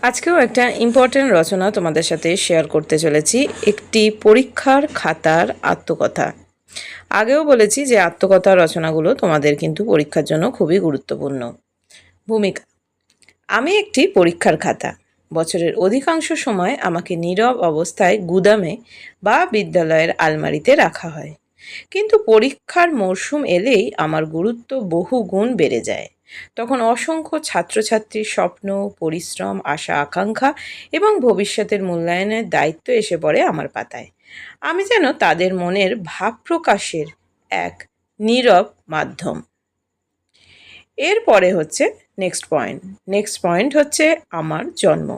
আজকেও একটা ইম্পর্টেন্ট রচনা তোমাদের সাথে শেয়ার করতে চলেছি, একটি পরীক্ষার খাতার আত্মকথা। আগেও বলেছি যে আত্মকথা রচনাগুলো তোমাদের কিন্তু পরীক্ষার জন্য খুবই গুরুত্বপূর্ণ। ভূমিকা: আমি একটি পরীক্ষার খাতা। বছরের অধিকাংশ সময় আমাকে নীরব অবস্থায় গুদামে বা বিদ্যালয়ের আলমারিতে রাখা হয়, কিন্তু পরীক্ষার মরশুম এলেই আমার গুরুত্ব বহু গুণ বেড়ে যায়। তখন অসংখ্য ছাত্রছাত্রীর স্বপ্ন, পরিশ্রম, আশা আকাঙ্ক্ষা এবং ভবিষ্যতের মূল্যায়নের দায়িত্ব এসে পড়ে আমার পাতায়। আমি যেন তাদের মনের ভাব প্রকাশের এক নীরব মাধ্যম। এরপরে হচ্ছে নেক্সট পয়েন্ট হচ্ছে আমার জন্ম।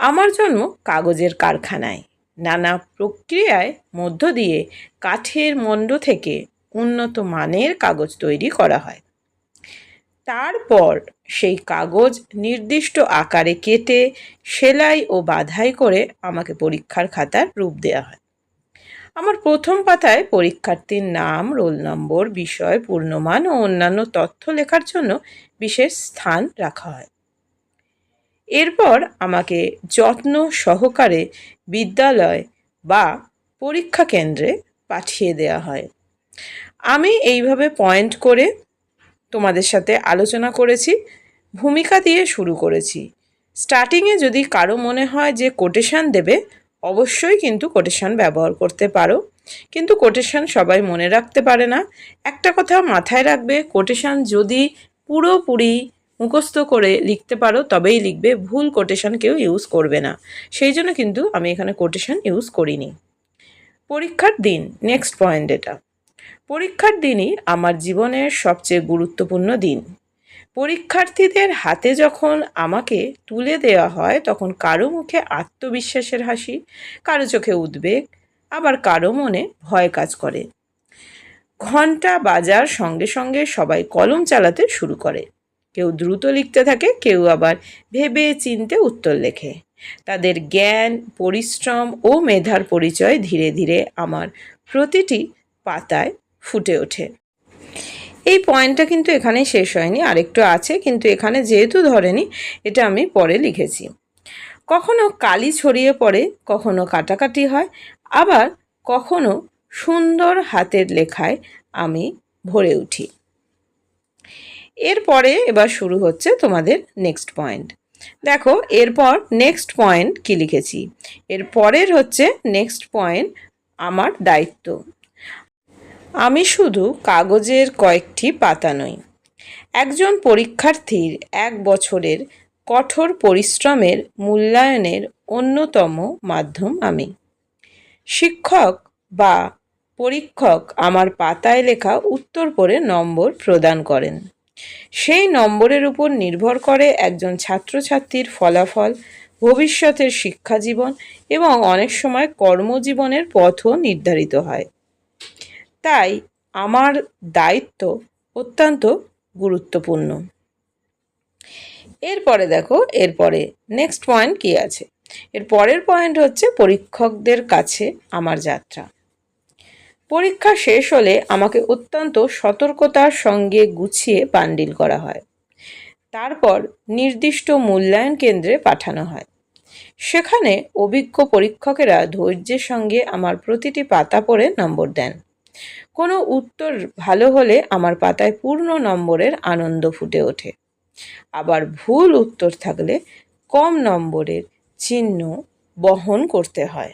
আমার জন্ম কাগজের কারখানায়। নানা প্রক্রিয়ায় মধ্য দিয়ে কাঠের মণ্ড থেকে উন্নত মানের কাগজ তৈরি করা হয়। তারপর সেই কাগজ নির্দিষ্ট আকারে কেটে সেলাই ও বাঁধাই করে আমাকে পরীক্ষার খাতার রূপ দেওয়া হয়। আমার প্রথম পাতায় পরীক্ষার্থীর নাম, রোল নম্বর, বিষয়, পূর্ণমান ও অন্যান্য তথ্য লেখার জন্য বিশেষ স্থান রাখা হয়। এরপর আমাকে যত্ন সহকারে বিদ্যালয় বা পরীক্ষা কেন্দ্রে পাঠিয়ে দেওয়া হয়। আমি এইভাবে পয়েন্ট করে তোমাদের সাথে আলোচনা করেছি, ভূমিকা দিয়ে শুরু করেছি। স্টার্টিংয়ে যদি কারো মনে হয় যে কোটেশন দেবে, অবশ্যই কিন্তু কোটেশন ব্যবহার করতে পারো, কিন্তু কোটেশন সবাই মনে রাখতে পারে না। একটা কথা মাথায় রাখবে, কোটেশন যদি পুরোপুরি মুখস্থ করে লিখতে পারো তবেই লিখবে, ভুল কোটেশন কেউ ইউজ করবে না। সেই জন্য কিন্তু আমি এখানে কোটেশন ইউজ করিনি। পরীক্ষার দিন, নেক্সট পয়েন্ট এটা। পরীক্ষার দিনই আমার জীবনের সবচেয়ে গুরুত্বপূর্ণ দিন। পরীক্ষার্থীদের হাতে যখন আমাকে তুলে দেওয়া হয়, তখন কারো মুখে আত্মবিশ্বাসের হাসি, কারো চোখে উদ্বেগ, আবার কারো মনে ভয় কাজ করে। ঘন্টা বাজার সঙ্গে সঙ্গে সবাই কলম চালাতে শুরু করে। কেউ দ্রুত লিখতে থাকে, কেউ আবার ভেবে চিনতে উত্তর লেখে। তাদের জ্ঞান, পরিশ্রম ও মেধার পরিচয় ধীরে ধীরে আমার প্রতিটি পাতায় ফুটে ওঠে। এই পয়েন্টটা কিন্তু এখানেই শেষ হয়নি, আরেকটু আছে, কিন্তু এখানে যেহেতু ধরেনি, এটা আমি পরে লিখেছি। কখনো কালি ছড়িয়ে পড়ে, কখনো কাটাকাটি হয়, আবার কখনো সুন্দর হাতের লেখায় আমি ভরে উঠি। এরপরে এবার শুরু হচ্ছে তোমাদের নেক্সট পয়েন্ট। দেখো এরপর নেক্সট পয়েন্ট কি লিখেছি। এর পরের হচ্ছে নেক্সট পয়েন্ট, আমার দায়িত্ব। আমি শুধু কাগজের কয়েকটি পাতা নই, একজন পরীক্ষার্থীর 1 বছরের কঠোর পরিশ্রমের মূল্যায়নের অন্যতম মাধ্যম আমি। শিক্ষক বা পরীক্ষক আমার পাতায় লেখা উত্তর পড়ে নম্বর প্রদান করেন। সেই নম্বরের উপর নির্ভর করে একজন ছাত্রছাত্রীর ফলাফল, ভবিষ্যতের শিক্ষাজীবন এবং অনেক সময় কর্মজীবনের পথও নির্ধারিত হয়। তাই আমার দায়িত্ব অত্যন্ত গুরুত্বপূর্ণ। এরপরে দেখো, এরপরে নেক্সট পয়েন্ট কি আছে। এর পরের পয়েন্ট হচ্ছে পরীক্ষকদের কাছে আমার যাত্রা। পরীক্ষা শেষ হলে আমাকে অত্যন্ত সতর্কতার সঙ্গে গুছিয়ে বান্ডিল করা হয়। তারপর নির্দিষ্ট মূল্যায়ন কেন্দ্রে পাঠানো হয়। সেখানে অভিজ্ঞ পরীক্ষকেরা ধৈর্যের সঙ্গে আমার প্রতিটি পাতা পড়ে নম্বর দেন। কোনো উত্তর ভালো হলে আমার পাতায় পূর্ণ নম্বরের আনন্দ ফুটে ওঠে, আবার ভুল উত্তর থাকলে কম নম্বরের চিহ্ন বহন করতে হয়।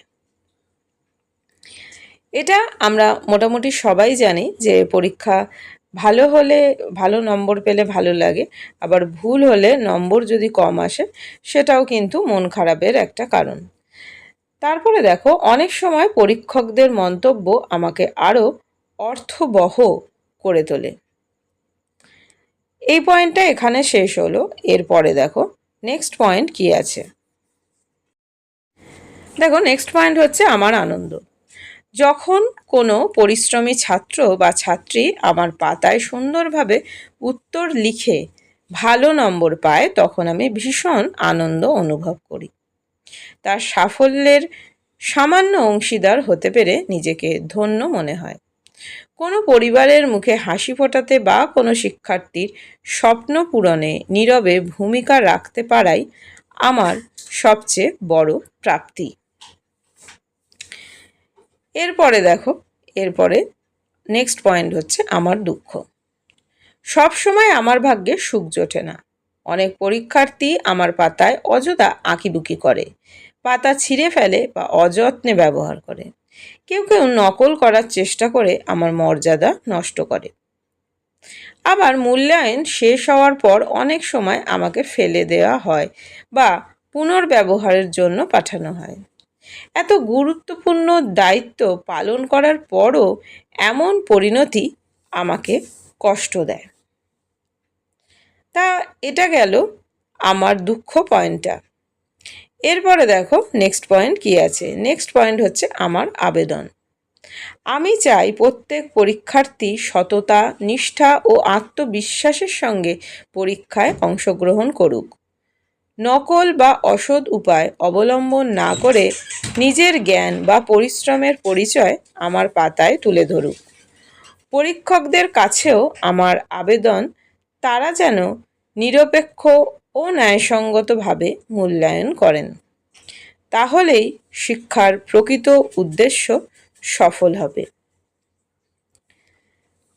এটা আমরা মোটামুটি সবাই জানি যে পরীক্ষা ভালো হলে, ভালো নম্বর পেলে ভালো লাগে, আবার ভুল হলে নম্বর যদি কম আসে সেটাও কিন্তু মন খারাপের একটা কারণ। তারপরে দেখো, অনেক সময় পরীক্ষকদের মন্তব্য আমাকে আরও অর্থবহ করে তোলে। এই পয়েন্টটা এখানে শেষ হলো। এরপরে দেখো নেক্সট পয়েন্ট কি আছে। দেখো নেক্সট পয়েন্ট হচ্ছে আমার আনন্দ। যখন কোনো পরিশ্রমী ছাত্র বা ছাত্রী আমার পাতায় সুন্দরভাবে উত্তর লিখে ভালো নম্বর পায়, তখন আমি ভীষণ আনন্দ অনুভব করি। তার সাফল্যের সামান্য অংশীদার হতে পেরে নিজেকে ধন্য মনে হয়। কোনো পরিবারের মুখে হাসি ফোটাতে বা কোনো শিক্ষার্থীর স্বপ্ন পূরণে নীরবে ভূমিকা রাখতে পারাই আমার সবচেয়ে বড় প্রাপ্তি। এরপরে নেক্সট পয়েন্ট হচ্ছে আমার দুঃখ। সব সময় আমার ভাগ্যে সুখ জোটে না। অনেক পরীক্ষার্থী আমার পাতায় অযথা আঁকিবুকি করে, পাতা ছিঁড়ে ফেলে বা অযত্নে ব্যবহার করে। কেউ কেউ নকল করার চেষ্টা করে আমার মর্যাদা নষ্ট করে। আবার মূল্যায়ন শেষ হওয়ার পর অনেক সময় আমাকে ফেলে দেওয়া হয় বা পুনর্ব্যবহারের জন্য পাঠানো হয়। এত গুরুত্বপূর্ণ দায়িত্ব পালন করার পরও এমন পরিণতি আমাকে কষ্ট দেয়। তা এটা গেল আমার দুঃখ পয়েন্টটা। এরপরে দেখো নেক্সট পয়েন্ট কি আছে। নেক্সট পয়েন্ট হচ্ছে আমার আবেদন। আমি চাই প্রত্যেক পরীক্ষার্থী সততা, নিষ্ঠা ও আত্মবিশ্বাসের সঙ্গে পরীক্ষায় অংশগ্রহণ করুক। নকল বা অসৎ উপায় অবলম্বন না করে নিজের জ্ঞান বা পরিশ্রমের পরিচয় আমার পাতায় তুলে ধরুক। পরীক্ষকদের কাছেও আমার আবেদন, তারা যেন নিরপেক্ষ ও ন্যায়সঙ্গতভাবে মূল্যায়ন করেন। তাহলেই শিক্ষার প্রকৃত উদ্দেশ্য সফল হবে।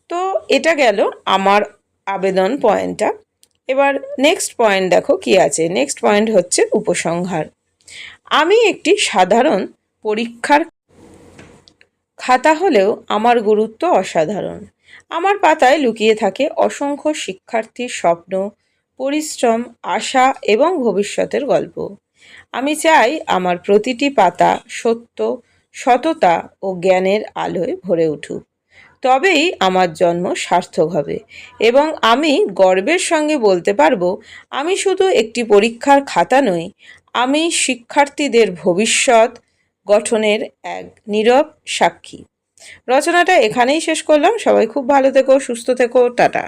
তো এটা গেল আমার আবেদন পয়েন্টটা। এবার নেক্সট পয়েন্ট দেখো কি আছে। নেক্সট পয়েন্ট হচ্ছে উপসংহার। আমি একটি সাধারণ পরীক্ষার খাতা হলেও আমার গুরুত্ব অসাধারণ। আমার পাতায় লুকিয়ে থাকে অসংখ্য শিক্ষার্থীর স্বপ্ন, পরিশ্রম, আশা এবং ভবিষ্যতের গল্প। আমি চাই আমার প্রতিটি পাতা সত্য, সততা ও জ্ঞানের আলোয় ভরে উঠুক। তবেই আমার জন্ম সার্থক হবে এবং আমি গর্বের সঙ্গে বলতে পারবো, আমি শুধু একটি পরীক্ষার খাতা নই, আমি শিক্ষার্থীদের ভবিষ্যৎ গঠনের এক নীরব সাক্ষী। রচনাটা এখানেই শেষ করলাম। সবাই খুব ভালো থেকো, সুস্থ থেকো, টাটা।